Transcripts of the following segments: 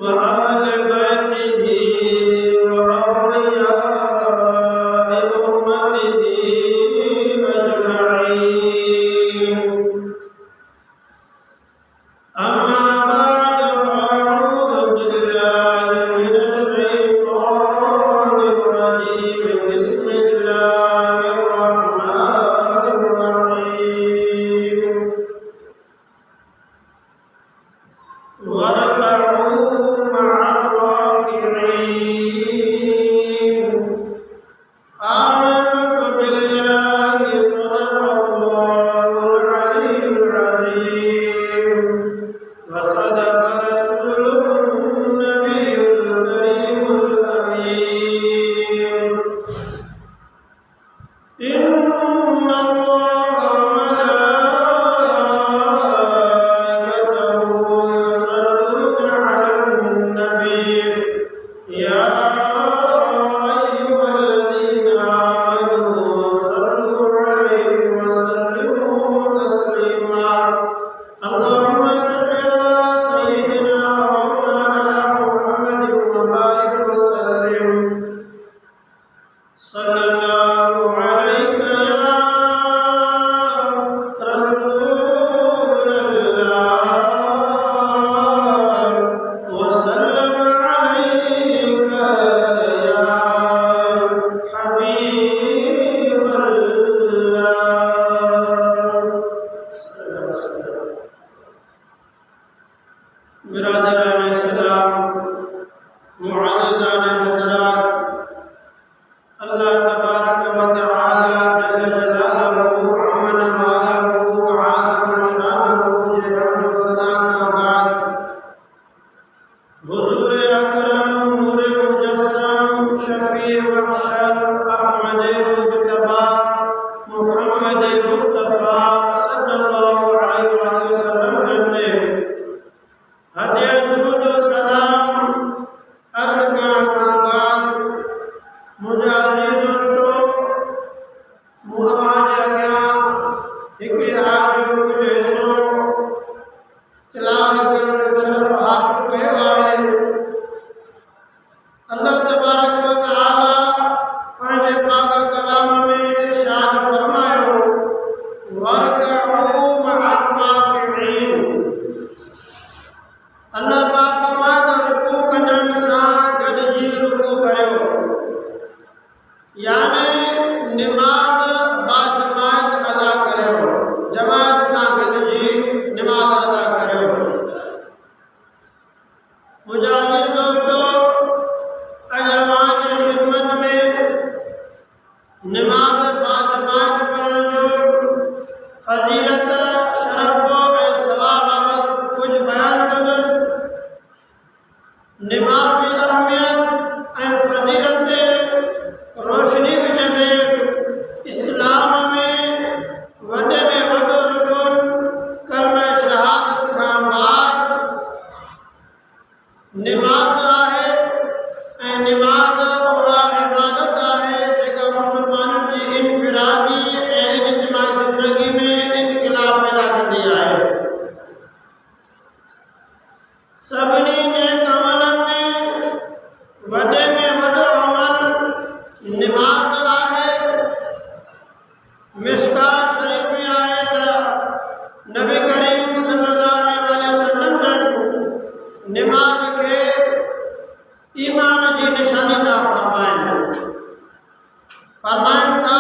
وآل بيته وأولياء أمته أجمعين. أما بعد فأعوذ بالله من الشيطان الرجيم. بسم الله الرحمن الرحيم. واركعوا مع الراكعين. آمنت بالله صدق الله العلي العظيم وصدق رسوله النبي الكريم الأمين. إن الله وملائكته يصلون على النبي يا أيها الذين آمنوا صلوا عليه وسلموا تسليما. اللهم صل على سيدنا ومولانا محمد وبارك وسلم. صلى الله عليك يا رسول الله وسلم عليك يا حبيب الله. बिरादरान इस्लाम, मुअज़्ज़ज़ान हज़रात, अल्लाह तबारक व तआला जल्ल जलालहु अमन वालहु आज़म शानहु जहम्द सना का बाद हुज़ूर अकरम नूर मुजस्सम शफ़ी महशर अहमद मुज्तबा मुहम्मद मुस्तफ़ा सल्लल्लाहु अलैहि वसल्लम जन्नते हदिया दुरूद व सलाम अर्ज़ करने के बाद मुझे अज़ीज़ दोस्तों मुआज आ गया हिकड़े आज जो कुछ हिस्सो तिलावत करण जो शरफ़ हासिल कयो आहे। अल्लाह तबारक व तआला पंहिंजे पाक कलाम में इरशाद फरमायो वरकऊ मअल राकिईन। अल्लाह पाक फरमाए तो रुकू कंदड़नि सां गॾिजी रुकू करियो, यानी निमाज़ बाजमात अदा करियो, जमात सां गॾिजी निमाज़ अदा करियो। मुजाहिद दोस्तों, अॼु जी खिदमत में निमाज़ बाजमात पढ़ण जो फज़ीलत शरफ़ ऐं सवाब बाबति कुझु बयानु कंदुसि। निमाज़ जी अहमियत ऐं फज़ीलत ते रोशनी विझंदे इस्लाम में वॾे में वॾो रुकन कलमा शहादत खां बाद निमाज़ आहे ऐं निमाज़ उहा इबादत आहे जेका मुस्लमाननि जी इनफिरादी ऐं इज्तिमाई ज़िंदगी में इनक़िलाब पैदा कंदी आहे। सभिनी नेक अमलनि में वॾे में वॾो अमल निमाज़ आहे। मिशकात शरीफ में आहे त नबी करीम सल्लल्लाहु अलैहि वसल्लम जन निमाज़ खे ईमान जी निशानी था फरमाइनि था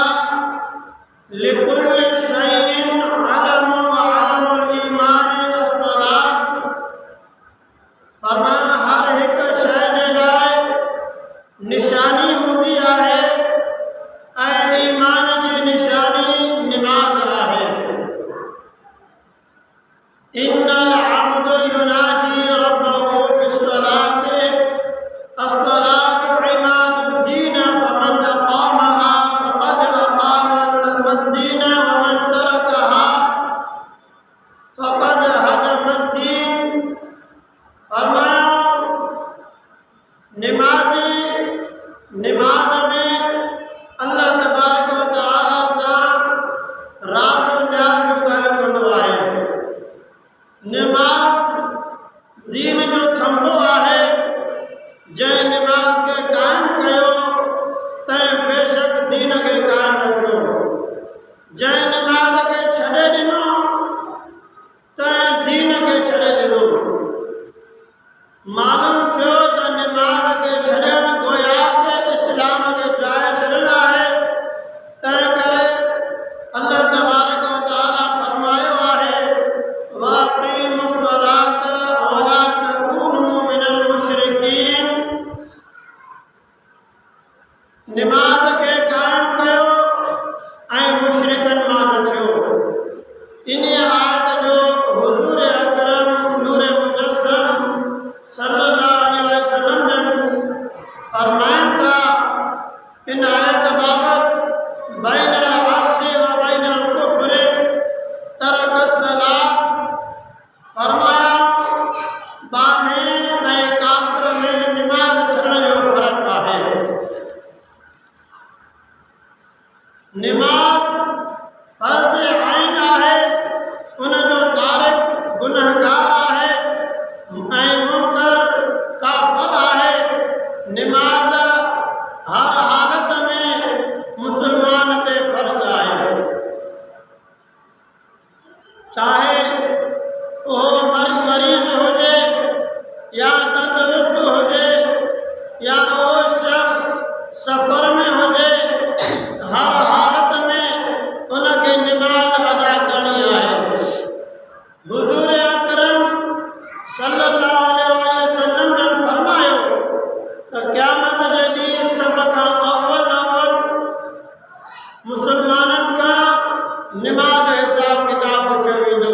लिकुल्लि शैइन अलम व अलमुल ईमान अस्सलात। फरमाया हर हिक शइ जे लाइ निशानी हूंदी आहे ऐं ईमान जी निशानी निमाज़ आहे। इन्नल अब्द युनाजी रब्बहु फिस्सलाति अस्सलातु इमादुद्दीन फमन अक़ामहा फक़द अक़ामल मद्दीन व मालूम थियो त निमाज़ खे छॾणु गोया के इस्लाम जे ड्राए छॾणु आहे। तंहिं करे अल्लाह तबारक व तआला फरमायो आहे वाक़ीमुस सलात वला तकूनू मिनल मुशरिकीन। निमाज़ खे क़ाइम कयो ऐं मुशरिकनि मां न थियो। इन आयत जो हुज़ूर अकरम नूर मुजस्सम सल्लल्लाहु अलैहि वसल्लम जन फरमाइनि था इन आयत बाबत बैनल अब्दि व बैनल कुफ्र तरक सलात फरमाया बामेन ऐं काफ़िर में निमाज़ छॾण जो फ़र्क़ु आहे। निमाज़ फ़र्ज़ आइन आहे, उन जो तारिक गुनहगार आहे ऐं मुनकर काफ़िर आहे। निमाज़ हर हालत में मुसलमान ते फ़र्ज़ आहे, चाहे उहो मरीज़ हुजे या तंदुरुस्त हुजे या उहो शख़्स सफ़र में हुजे, हर हालत में उनखे निमाज़ अदा करणी आहे। हुज़ूर अकरम सल्लल्लाहु अलैहि वसल्लम जन फरमायो त क़यामत जे ॾींहुं सभ खां अव्वल मुसलमाननि खां निमाज़ जो हिसाब किताब पुछियो वेंदो।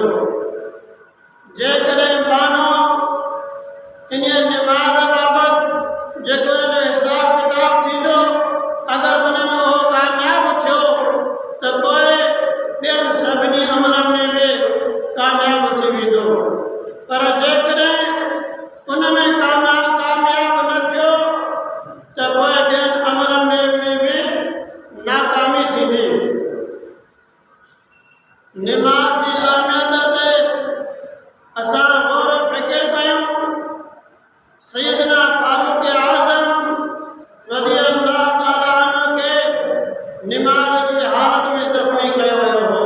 जेकॾहिं बानो इन निमाज़ बाबति जेको इन जो हिसाब किताब थींदो, अगरि उन में उहो कामयाब थियो त पोइ ॿियनि सभिनी अमलनि में बि कामयाब थी वेंदो। पर जेकॾहिं उन में कामयाब न थियो त पोइ ॿियनि अमलनि में बि नाकामी थींदी। निमाज़ जी अहमियत ते असां गौर फ़िकिर कयूं। सैयदना फारूक आज़म रज़ी अल्लाह ताला अन्हु खे निमाज़ जी हालत में ज़ख़्मी कयो वियो हो।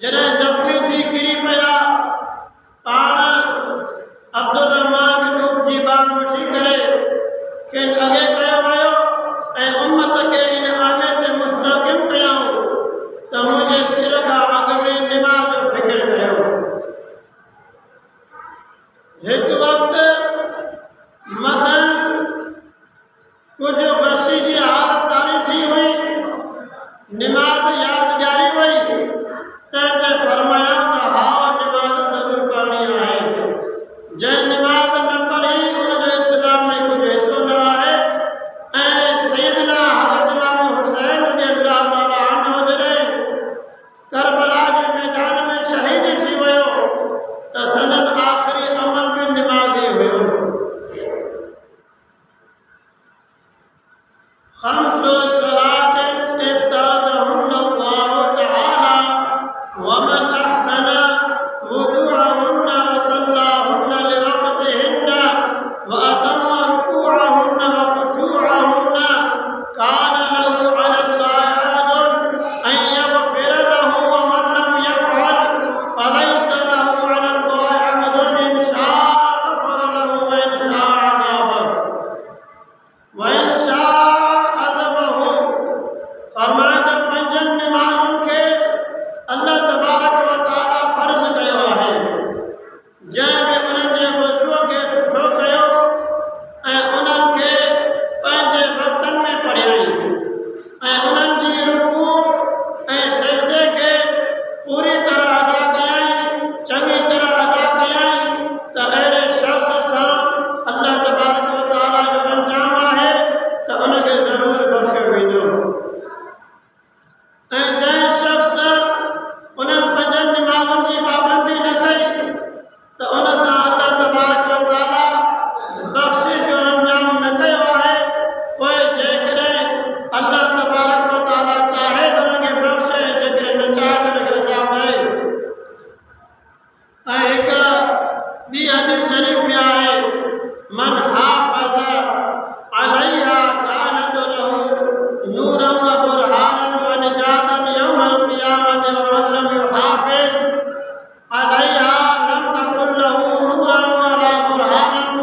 जॾहिं ज़ख़्मी थी किरी पिया, पाण अब्दुर्रहमान बिन औफ जी बांग वठी करे खेनि अॻे कयो वियो ऐं उम्मत खे इन आने ते मुस्तक़िम कयऊं त मुंहिंजे सिर खां अॻु में निमाज़ जो फ़िकिर करियो। हिकु वक़्तु मथां कुझु वसी जी हालत तारी थी हुई, निमाज़ यादि ॾियारी वई। तंहिं ते फरमाया त हा निमाज़ ज़रूरु करणी आहे। जंहिं निमाज़ न पढ़ी उनजो इस्लाम में कुझु हिसो न आहे। ऐं सैयदना हज़रत इमाम हुसैन रज़ी अल्लाह ताला अन्हु जॾहिं करबला जे मैदान में शहीद थी वियो त संदन आख़िरी अमल बि निमाज़ ई हुयो। ख़म्स सलातिन इफ्तरदहुन्न अल्लाहु तआला वमन अहसन वुदूअहुन्न वसल्लाहुन्न लिवक़्तिहिन्न वअतम्म रुकूअहुन्न वख़ुशूअहुन्न कान लहु अलल्लाहि अहदुन अन यग़फ़िर लहु वमन लम यफ़अल फलैस लहु अलल्लाहि अहदुन इन शाअ ग़फ़र लहु व इन शाअ अज़ाबहु व इन शाअ अज़बहु। फरमाया त पंजनि निमाज़ुनि खे अल्लाह तबारक व तआला फ़र्ज़ कयो आहे, जंहिं में उन्हनि जे वज़ूअ खे सुठो कयो ऐं उन्हनि खे पंहिंजे वक़्तनि में पढ़ियाई ऐं उन्हनि जी रुकू ऐं सजदे खे पूरी तरह अदा कयाई, चङी तरह अदा कयाई त अहिड़े शख़्स सां अल्लाह तबारक व तआला जो अंजाम आहे त उनखे ज़रूरु बख़्शियो वेंदो। ऐं जंहिं शख़्स उन्हनि पंजनि निमाज़ुनि जी पाबंदी न कई त उन सां अल्लाह तबारक व तआला बख़्शिश जो अंजाम न कयो आहे। पोइ जेकॾहिं अल्लाह तबारक व तआला चाहे त उनखे बख़्शे, जेकॾहिं न चाहे त उनखे अज़ाब ॾे। ऐं हिकु ॿी हदीस शरीफ़ में आहे मन हाफ़ज़ अलैहा कानत लहू नूरन व बुरहानन व निजातन यौमल क़ियामत व मन लम युहाफ़िज़ अलैहा लम तकुन लहू नूरन वला बुरहानन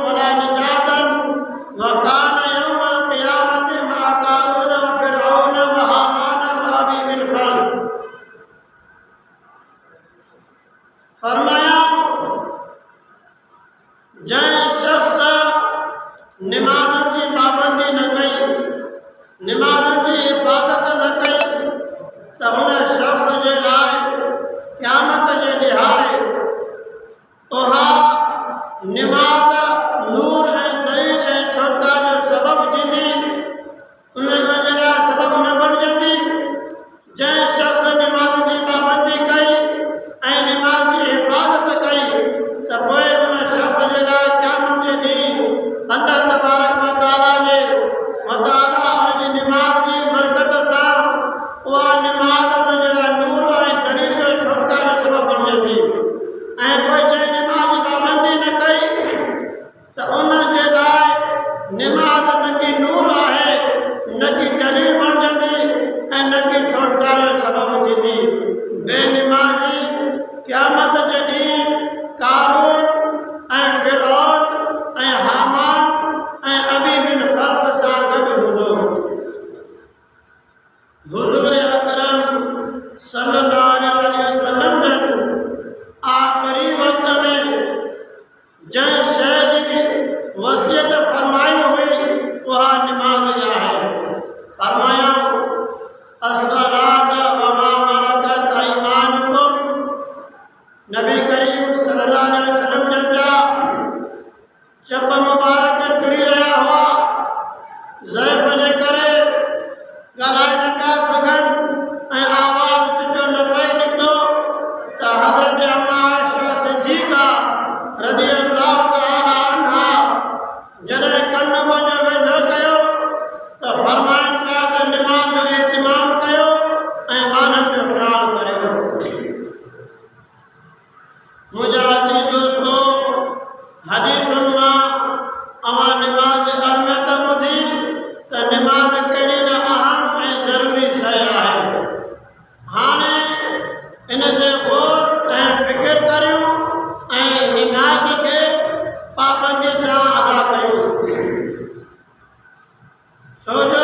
निमाज़ुनि जी पाबंदी न कई, निमाज़ुनि जी हिफ़ाज़त न कई, त उन शख़्स जे लाइ क़यामत जे ॾिहाड़े उहा निमाज़ नूर ऐं दलील ऐं छुटकारे जो सबबु थींदी, उन जे लाइ सबबु न बणिजंदी। जंहिं शख़्स निमाज़ जी पाबंदी कई ऐं निमाज़ जी हिफ़ाज़त कई त पोइ उन शख़्स जे लाइ क़यामत जे ॾींहुं अल्लाह तबारक व तआला उन जी निमाज़ जी बरकत सां उहा निमाज़ उन जे लाइ नूर ऐं दलील जो छुटकारे जो सबबु बणिजंदी। ऐं पोइ जंहिं निमाज़ जी पाबंदी न कई त उन जे लाइ निमाज़ न कि नूर आहे, न कि दलील बणिजंदी ऐं न कि छुटकारे जो सबबु थींदी। बेनिमाज़ी क़यामत जे ॾींहुं कारून ऐं फ़िरऔन ऐं हामान ऐं अबी बिन ख़ल्क़ सां गॾु हूंदो। हुज़ूर अकरम सल्लल्लाहु अलैहि वसल्लम जन आख़िरी वक़्त में जंहिं शइ जी वसियत फरमाई हुई उहा निमाज़ आहे। फरमाया अस्सलात व मा मलकत अयमानुकुम। नबी करीम सल्लल्लाहु अलैहि वसल्लम जन जा चप मुबारक चुरी रहिया हुआ, ज़ैफ़ जे करे ॻाल्हाए न पिया सघनि ऐं आवाज़ चुचो न पए निकितो त हज़रत अम्मा आयशा सिद्दीक़ा रज़ियल्लाहु तआला अन्हा जॾहिं कन मुंहिंजो वेझो कयो त फरमाइनि पिया त निमाज़ जो इहतिमाम कयो ऐं माननि जो ख़्यालु करियो। मुंहिंजा अज़ीज़ दोस्तो, हदीसुनि मां अवां निमाज़ जी अहमियत ॿुधी त निमाज़ कहिड़ी न अहम ऐं ज़रूरी शइ आहे। हाणे इन ते ग़ौर ऐं फ़िकिर करियूं ऐं निमाज़ खे पाबंदी सां अदा कयूं। छो जो